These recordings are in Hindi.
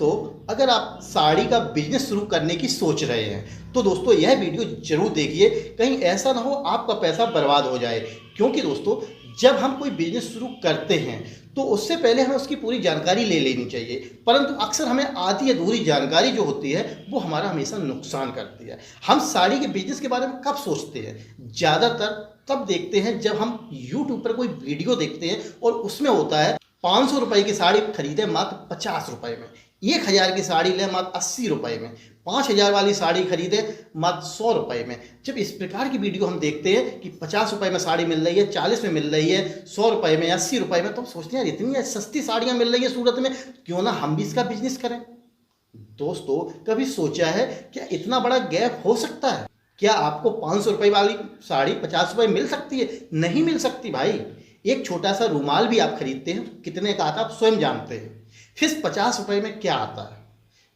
दोस्तों, अगर आप साड़ी का बिजनेस शुरू करने की सोच रहे हैं तो दोस्तों यह वीडियो जरूर देखिए। कहीं ऐसा ना हो आपका पैसा बर्बाद हो जाए। क्योंकि दोस्तों, जब हम कोई बिजनेस शुरू करते हैं तो उससे पहले हमें उसकी पूरी जानकारी ले लेनी चाहिए, परंतु अक्सर हमें आधी अधूरी जानकारी जो होती है वो हमारा हमेशा नुकसान करती है। हम साड़ी के बिजनेस के बारे में कब सोचते हैं? ज़्यादातर तब देखते हैं जब हम यूट्यूब पर कोई वीडियो देखते हैं और उसमें होता है 500 रुपए की साड़ी खरीदे मात्र 50 रुपए में, 1000 की साड़ी ले मात्र 80 रुपए में, 5000 वाली साड़ी खरीदे मात्र 100 रुपए में। जब इस प्रकार की वीडियो हम देखते हैं कि 50 रुपए में साड़ी मिल रही है, 40 में मिल रही है, 100 रुपए में, 80 रुपए में, तो हम सोचते हैं यार इतनी सस्ती साड़ियाँ मिल रही है सूरत में, क्यों ना हम भी इसका बिजनेस करें। दोस्तों, कभी सोचा है क्या इतना बड़ा गैप हो सकता है? क्या आपको 500 रुपए वाली साड़ी 50 रुपए मिल सकती है? नहीं मिल सकती भाई। एक छोटा सा रुमाल भी आप खरीदते हैं तो कितने का आता है आप स्वयं जानते हैं। फिर 50 रुपए में क्या आता है?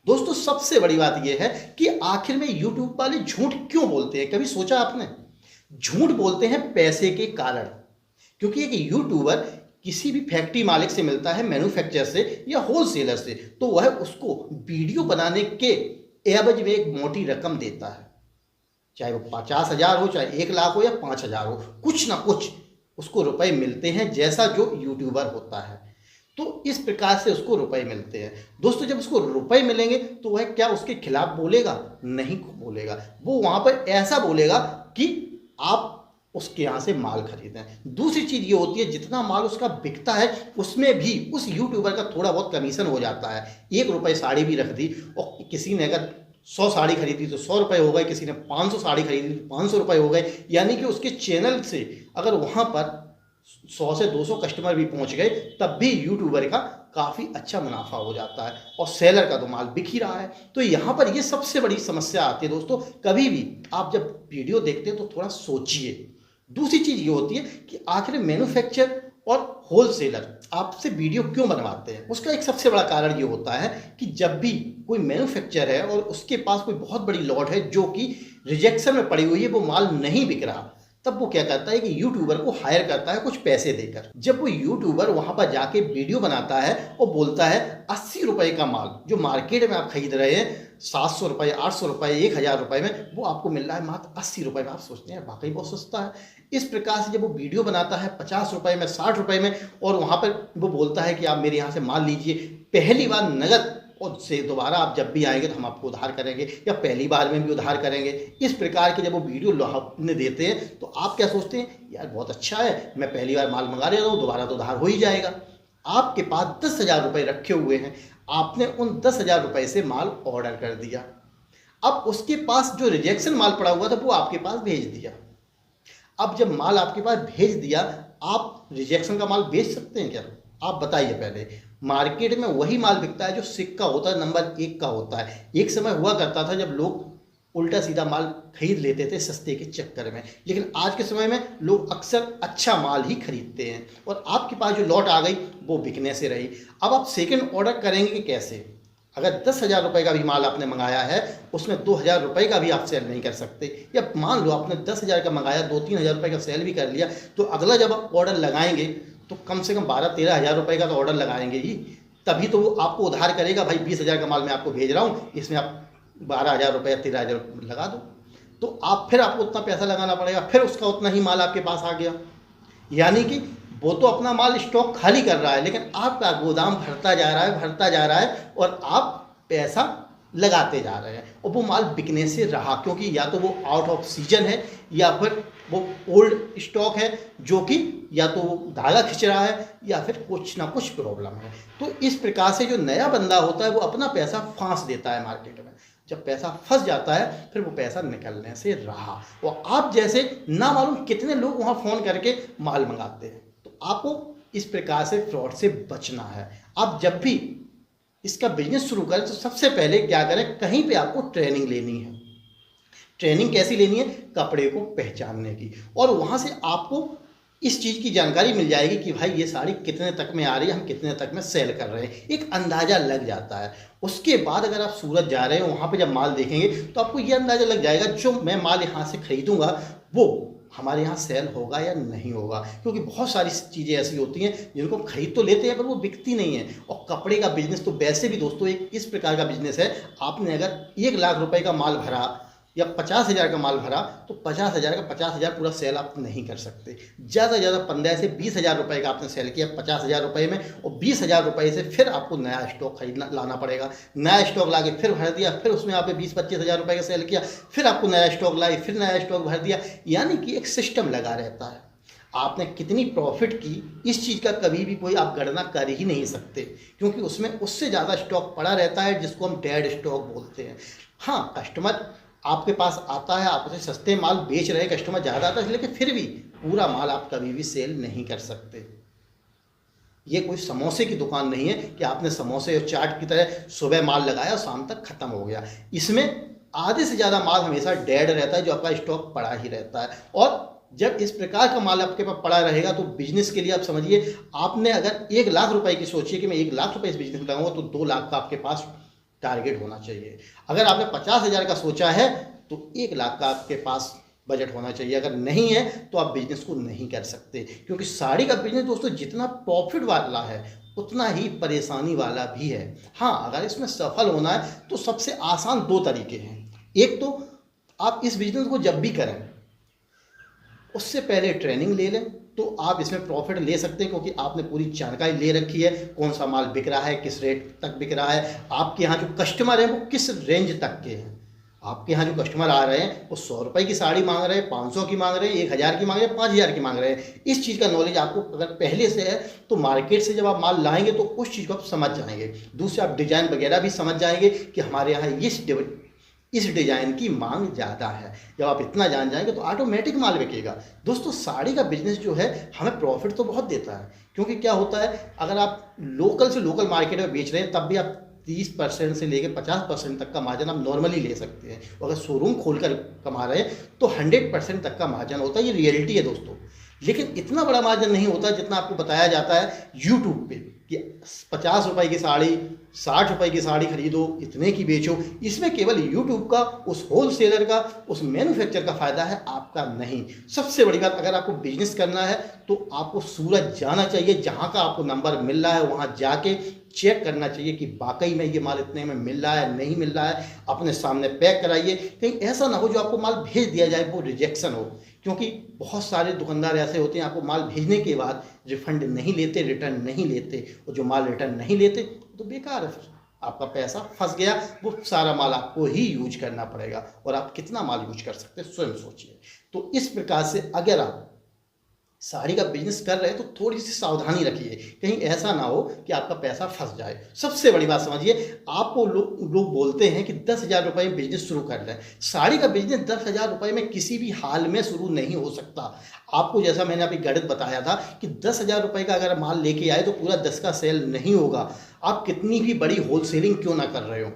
दोस्तों, सबसे बड़ी बात यह है कि आखिर में यूट्यूब वाले झूठ क्यों बोलते हैं? कभी सोचा आपने? झूठ बोलते हैं पैसे के कारण। क्योंकि एक यूट्यूबर किसी भी फैक्ट्री मालिक से मिलता है, मैन्युफैक्चरर से या होलसेलर से, तो वह उसको वीडियो बनाने के एवज में एक मोटी रकम देता है। चाहे वो 50,000 हो, चाहे 1 लाख हो या 5,000 हो, कुछ ना कुछ उसको रुपए मिलते हैं, जैसा जो यूट्यूबर होता है। तो इस प्रकार से उसको रुपए मिलते हैं। दोस्तों, जब उसको रुपए मिलेंगे तो वह क्या उसके खिलाफ बोलेगा? नहीं बोलेगा। वो वहां पर ऐसा बोलेगा कि आप उसके यहाँ से माल खरीदें। दूसरी चीज ये होती है, जितना माल उसका बिकता है उसमें भी उस यूट्यूबर का थोड़ा बहुत कमीशन हो जाता है। 1 रुपए साड़ी भी रख दी और किसी ने अगर 100 साड़ी खरीदी तो 100 रुपए हो गए, किसी ने 500 साड़ी खरीदी तो 500 रुपए हो गए। यानी कि उसके चैनल से अगर वहां पर 100 से 200 कस्टमर भी पहुंच गए तब भी यूट्यूबर का काफ़ी अच्छा मुनाफा हो जाता है और सेलर का तो माल बिक ही रहा है। तो यहाँ पर ये सबसे बड़ी समस्या आती है। दोस्तों, कभी भी आप जब वीडियो देखते हैं तो थोड़ा सोचिए। दूसरी चीज़ ये होती है कि आखिर मैन्युफैक्चर और होलसेलर आपसे वीडियो क्यों बनवाते हैं? उसका एक सबसे बड़ा कारण ये होता है कि जब भी कोई मैन्युफैक्चर है और उसके पास कोई बहुत बड़ी लॉट है जो कि रिजेक्शन में पड़ी हुई है, वो माल नहीं बिक रहा, तब वो क्या करता है कि यूट्यूबर को हायर करता है कुछ पैसे देकर। जब वो यूट्यूबर वहां पर जाके वीडियो बनाता है और बोलता है 80 रुपए का माल जो मार्केट में आप खरीद रहे हैं 700 रुपए, 800 रुपए, 1000 रुपए में, वो आपको मिल रहा है मात्र 80 रुपए में। आप सोचते हैं वाकई बहुत सस्ता है। इस प्रकार से जब वो वीडियो बनाता है 50 रुपए में, 60 रुपए में, और वहां पर वो बोलता है कि आप मेरे यहाँ से माल लीजिए, पहली बार नगद, और से दोबारा आप जब भी आएंगे तो हम आपको उधार करेंगे, या पहली बार में भी उधार करेंगे। इस प्रकार के जब वो वीडियो अपने देते हैं तो आप क्या सोचते हैं, यार बहुत अच्छा है, मैं पहली बार माल मंगा रहा हूँ, दोबारा तो उधार हो ही जाएगा। आपके पास 10,000 रुपये रखे हुए हैं, आपने उन 10,000 रुपये से माल ऑर्डर कर दिया। अब उसके पास जो रिजेक्शन माल पड़ा हुआ था वो आपके पास भेज दिया। अब जब माल आपके पास भेज दिया, आप रिजेक्शन का माल बेच सकते हैं क्या? आप बताइए। पहले मार्केट में वही माल बिकता है जो सिक्का होता है, नंबर 1 का होता है। एक समय हुआ करता था जब लोग उल्टा सीधा माल खरीद लेते थे सस्ते के चक्कर में, लेकिन आज के समय में लोग अक्सर अच्छा माल ही खरीदते हैं और आपके पास जो लॉट आ गई वो बिकने से रही। अब आप सेकंड ऑर्डर करेंगे कि कैसे? अगर 10,000 रुपये का भी माल आपने मंगाया है, उसमें 2,000 रुपये का भी आप सेल नहीं कर सकते। या मान लो आपने 10,000 का मंगाया, 2-3 हज़ार रुपये का सेल भी कर लिया, तो अगला जब आप ऑर्डर लगाएंगे तो कम से कम 12-13 हज़ार रुपये का तो ऑर्डर लगाएंगे ही, तभी तो वो आपको उधार करेगा। भाई 20,000 का माल मैं आपको भेज रहा हूँ, इसमें आप 12,000 रुपये या 13,000 लगा दो। तो फिर आपको उतना पैसा लगाना पड़ेगा, फिर उसका उतना ही माल आपके पास आ गया। यानी कि वो तो अपना माल स्टॉक खाली कर रहा है, लेकिन आपका गोदाम भरता जा रहा है, भरता जा रहा है, और आप पैसा लगाते जा रहे हैं और वो माल बिकने से रहा। क्योंकि या तो वो आउट ऑफ सीजन है, या फिर वो ओल्ड स्टॉक है जो कि या तो वो धागा खिंच रहा है, या फिर कुछ ना कुछ प्रॉब्लम है। तो इस प्रकार से जो नया बंदा होता है वो अपना पैसा फांस देता है मार्केट में। जब पैसा फंस जाता है फिर वो पैसा निकलने से रहा। और आप जैसे ना मालूम कितने लोग वहाँ फ़ोन करके माल मंगाते हैं। तो आपको इस प्रकार से फ्रॉड से बचना है। आप जब भी इसका बिजनेस शुरू करें तो सबसे पहले क्या करें, कहीं पे आपको ट्रेनिंग लेनी है। ट्रेनिंग कैसी लेनी है? कपड़े को पहचानने की। और वहाँ से आपको इस चीज़ की जानकारी मिल जाएगी कि भाई ये साड़ी कितने तक में आ रही है, हम कितने तक में सेल कर रहे हैं, एक अंदाज़ा लग जाता है। उसके बाद अगर आप सूरत जा रहे हो, वहाँ पे जब माल देखेंगे तो आपको ये अंदाज़ा लग जाएगा जो मैं माल यहाँ से खरीदूंगा वो हमारे यहाँ सेल होगा या नहीं होगा, क्योंकि बहुत सारी चीज़ें ऐसी होती हैं जिनको हम खरीद तो लेते हैं पर वो बिकती नहीं है। और कपड़े का बिजनेस तो वैसे भी दोस्तों एक इस प्रकार का बिजनेस है, आपने अगर 1 लाख रुपए का माल भरा या 50,000 का माल भरा तो 50,000 का 50,000 पूरा सेल आप नहीं कर सकते। ज़्यादा से ज़्यादा 15 से 20,000 रुपये का आपने सेल किया 50,000 रुपये में, और 20,000 रुपये से फिर आपको नया स्टॉक खरीदना लाना पड़ेगा। नया स्टॉक ला के फिर भर दिया, फिर उसमें आपने 20-25,000 रुपये का सेल किया, फिर आपको नया स्टॉक लाए, फिर नया स्टॉक भर दिया। यानी कि एक सिस्टम लगा रहता है। आपने कितनी प्रॉफिट की इस चीज़ का कभी भी कोई आप गणना कर ही नहीं सकते, क्योंकि उसमें उससे ज़्यादा स्टॉक पड़ा रहता है जिसको हम डेड स्टॉक बोलते हैं। हाँ, कस्टमर आपके पास आता है, आप उसे सस्ते माल बेच रहे हैं, कस्टमर ज़्यादा आता है, लेकिन फिर भी पूरा माल आप कभी भी सेल नहीं कर सकते। ये कोई समोसे की दुकान नहीं है कि आपने समोसे और चाट की तरह सुबह माल लगाया और शाम तक खत्म हो गया। इसमें आधे से ज़्यादा माल हमेशा डेड रहता है, जो आपका स्टॉक पड़ा ही रहता है। और जब इस प्रकार का माल आपके पास पड़ा रहेगा तो बिजनेस के लिए आप समझिए, आपने अगर 1 लाख रुपए की सोचिए कि मैं 1 लाख रुपए इस बिजनेस में लगाऊंगा, तो 2 लाख का आपके पास टारगेट होना चाहिए। अगर आपने 50,000 का सोचा है तो 1 लाख का आपके पास बजट होना चाहिए। अगर नहीं है तो आप बिजनेस को नहीं कर सकते, क्योंकि साड़ी का बिजनेस दोस्तों जितना प्रॉफिट वाला है उतना ही परेशानी वाला भी है। हाँ, अगर इसमें सफल होना है तो सबसे आसान 2 तरीके हैं। एक तो आप इस बिजनेस को जब भी करें उससे पहले ट्रेनिंग ले लें, तो आप इसमें प्रॉफिट ले सकते हैं, क्योंकि आपने पूरी जानकारी ले रखी है कौन सा माल बिक रहा है, किस रेट तक बिक रहा है, आपके यहाँ जो कस्टमर हैं वो किस रेंज तक के हैं। आपके यहाँ जो कस्टमर आ रहे हैं वो 100 रुपये की साड़ी मांग रहे हैं, 500 की मांग रहे हैं, 1,000 की मांग रहे हैं, 5,000 की मांग रहे हैं। इस चीज़ का नॉलेज आपको अगर पहले से है तो मार्केट से जब आप माल लाएंगे तो उस चीज़ को आप समझ जाएंगे। दूसरे आप डिज़ाइन वगैरह भी समझ जाएंगे कि हमारे यहाँ इस डिज़ाइन की मांग ज़्यादा है। जब आप इतना जान जाएंगे तो ऑटोमेटिक माल बिकेगा। दोस्तों, साड़ी का बिजनेस जो है हमें प्रॉफिट तो बहुत देता है, क्योंकि क्या होता है, अगर आप लोकल से लोकल मार्केट में बेच रहे हैं तब भी आप 30% से लेकर 50% तक का मार्जिन आप नॉर्मली ले सकते हैं। अगर शोरूम खोलकर कमा रहे हैं तो 100% तक का मार्जिन होता है। ये रियलिटी है दोस्तों। लेकिन इतना बड़ा मार्जिन नहीं होता जितना आपको बताया जाता है यूट्यूब पे कि 50 रुपए की साड़ी, 60 रुपए की साड़ी खरीदो, इतने की बेचो। इसमें केवल यूट्यूब का, उस होलसेलर का, उस मैन्युफैक्चर का फ़ायदा है, आपका नहीं। सबसे बड़ी बात, अगर आपको बिजनेस करना है तो आपको सूरत जाना चाहिए। जहाँ का आपको नंबर मिल रहा है वहाँ जाके चेक करना चाहिए कि वाकई में ये माल इतने में मिल रहा है, नहीं मिल रहा है। अपने सामने पैक कराइए। कहीं ऐसा ना हो जो आपको माल भेज दिया जाए वो रिजेक्शन हो, क्योंकि बहुत सारे दुकानदार ऐसे होते हैं आपको माल भेजने के बाद रिफंड नहीं लेते, रिटर्न नहीं लेते, और जो माल रिटर्न नहीं लेते तो बेकार है, आपका पैसा फंस गया। वो सारा माल आपको ही यूज करना पड़ेगा, और आप कितना माल यूज कर सकते हैं स्वयं सोचिए। तो इस प्रकार से अगर आप साड़ी का बिजनेस कर रहे हैं तो थोड़ी सी सावधानी रखिए, कहीं ऐसा ना हो कि आपका पैसा फंस जाए। सबसे बड़ी बात समझिए, आपको लोग बोलते हैं कि 10,000 रुपये में बिजनेस शुरू कर रहे हैं। साड़ी का बिजनेस 10,000 रुपये में किसी भी हाल में शुरू नहीं हो सकता। आपको जैसा मैंने अभी गणित बताया था कि 10,000 रुपये का अगर माल लेके आए तो पूरा 10 का सेल नहीं होगा। आप कितनी भी बड़ी होलसेलिंग क्यों ना कर रहे हो,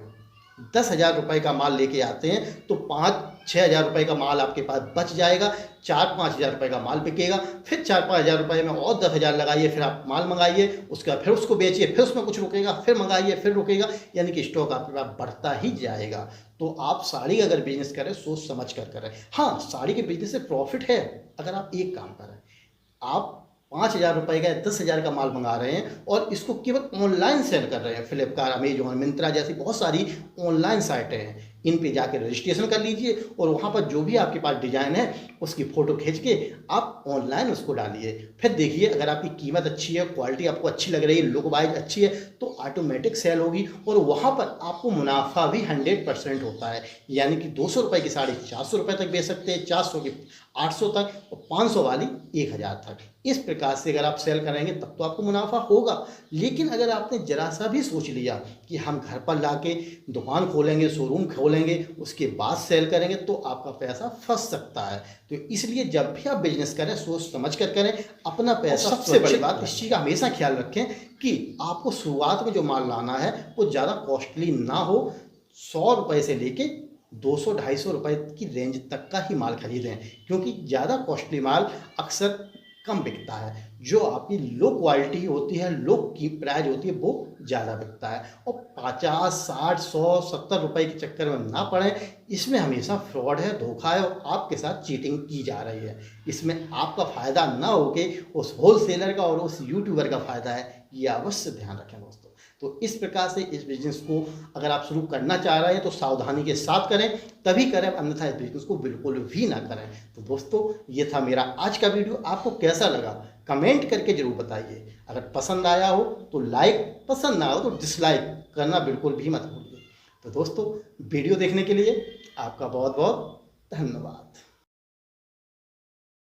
10,000 रुपये का माल लेके आते हैं तो 5-6 हज़ार रुपये का माल आपके पास बच जाएगा, 4-5 हज़ार रुपये का माल बिकेगा। फिर 4-5 हज़ार रुपये में और 10,000 लगाइए, फिर आप माल मंगाइए, उसके बाद फिर उसको बेचिए, फिर उसमें कुछ रुकेगा, फिर मंगाइए, फिर रुकेगा, यानी कि स्टॉक आपके पास बढ़ता ही जाएगा। तो आप साड़ी का अगर बिजनेस करें सोच समझ कर करें। हाँ, साड़ी के बिजनेस से प्रॉफिट है अगर आप एक काम करें, आप 5,000 रुपये का 10,000 का माल मंगा रहे हैं और इसको केवल ऑनलाइन सेल कर रहे हैं। फ्लिपकार्ट, अमेजोन, मिंत्रा जैसी बहुत सारी ऑनलाइन साइटें हैं, इन पे जाकर रजिस्ट्रेशन कर लीजिए और वहाँ पर जो भी आपके पास डिज़ाइन है उसकी फ़ोटो खींच के आप ऑनलाइन उसको डालिए। फिर देखिए, अगर आपकी कीमत अच्छी है, क्वालिटी आपको अच्छी लग रही है, लुक वाइज अच्छी है, तो ऑटोमेटिक सेल होगी और वहाँ पर आपको मुनाफा भी 100% होता है। यानी कि 200 रुपये की साड़ी 400 रुपये तक बेच सकते हैं, 400 की 800 तक और 500 वाली 1,000 तक। इस प्रकार से अगर आप सेल करेंगे तब तो आपको मुनाफा होगा। लेकिन अगर आपने जरा सा भी सोच लिया कि हम घर पर लाके दुकान खोलेंगे, शोरूम खोलेंगे, उसके बाद सेल करेंगे, तो आपका पैसा फंस सकता है। तो इसलिए जब भी आप बिजनेस करें सोच समझ कर करें, अपना पैसा। सबसे बड़ी बात इस चीज़ का हमेशा ख्याल रखें कि आपको शुरुआत में जो माल लाना है वो ज़्यादा कॉस्टली ना हो। 100 रुपये से लेके 200-250 रुपये की रेंज तक का ही माल खरीदें, क्योंकि ज़्यादा कॉस्टली माल अक्सर कम बिकता है, जो आपकी लो क्वालिटी होती है, लो की प्राइस होती है, वो ज़्यादा बिकता है। और 50, 60, 100, 70 रुपए के चक्कर में ना पड़े, इसमें हमेशा फ्रॉड है, धोखा है और आपके साथ चीटिंग की जा रही है। इसमें आपका फ़ायदा ना होके उस होलसेलर का और उस यूट्यूबर का फ़ायदा है, ये अवश्य ध्यान रखें दोस्तों। तो इस प्रकार से इस बिज़नेस को अगर आप शुरू करना चाह रहे हैं तो सावधानी के साथ करें, तभी करें, अन्यथा इस बिज़नेस को बिल्कुल भी ना करें। तो दोस्तों, ये था मेरा आज का वीडियो। आपको कैसा लगा कमेंट करके ज़रूर बताइए। अगर पसंद आया हो तो लाइक, पसंद ना हो तो डिसलाइक करना बिल्कुल भी मत भूलिए। तो दोस्तों, वीडियो देखने के लिए आपका बहुत बहुत धन्यवाद।